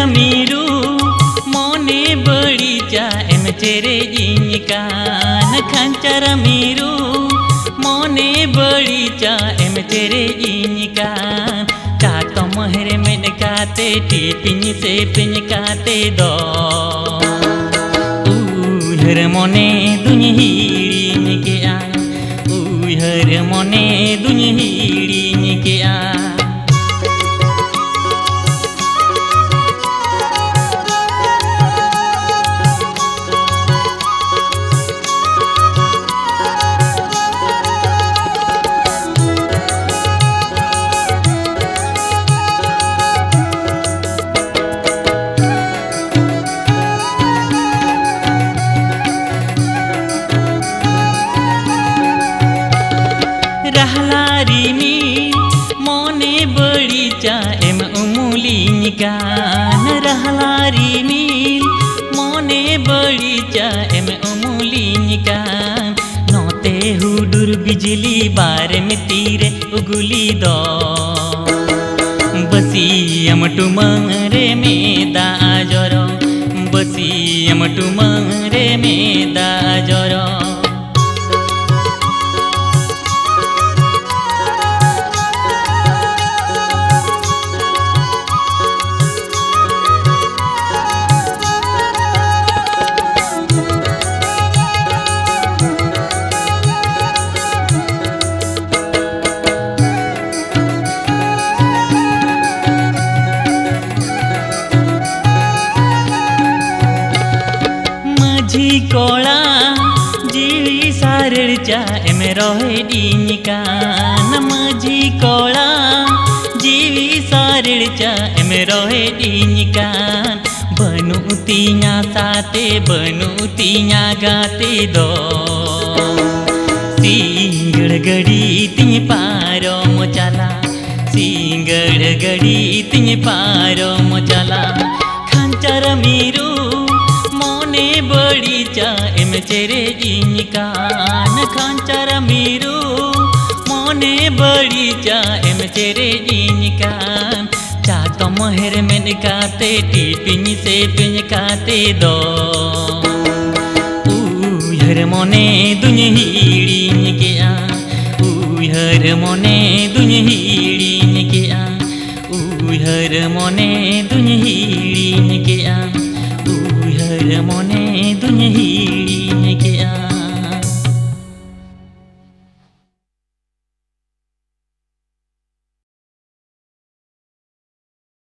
मीरू मोने बड़ी चा एम चेरे जिनकान खंचर मीरू मोने बड़ी चा एम चेरे जिनकान चा तो महरे में काते टी पिन से पिन काते दो हर मोने दुनि हीड़ी के आ हर मोने दुनि हीड़ी के आ रहलारी में मोने बड़ी चा एम उमुली निकान रहलारी में मोने बड़ी चा एम उमुली निकान नोते हुडुर बिजली बार में तीरे उगुली दो बसी अम टुमरे में दा जरो बसी अम टुमरे में दा जरो कोला जीवी सारड़ चा एम रोहे डीनिकान माझी कोला जीवी सारड़ चा एम रोहे डीनिकान बनुतिया साते बनुतिया गाते दो सिंगड़ गड़ी तिन पारो मोचाला सिंगड़ गड़ी तिन पारो मोचाला खंचर मीरू बड़ी चा एम चेरे जिनकान खंचर मीरू मोने बड़ी चा एम चेरे जिनकान चा तो महर में काते टी पिन से पिन काते दो हर मोने दुन हीड़ी के आ हर मोने दुन हीड़ी के आ हर मोने दुन हीड़ी के आ हर मोने दुनि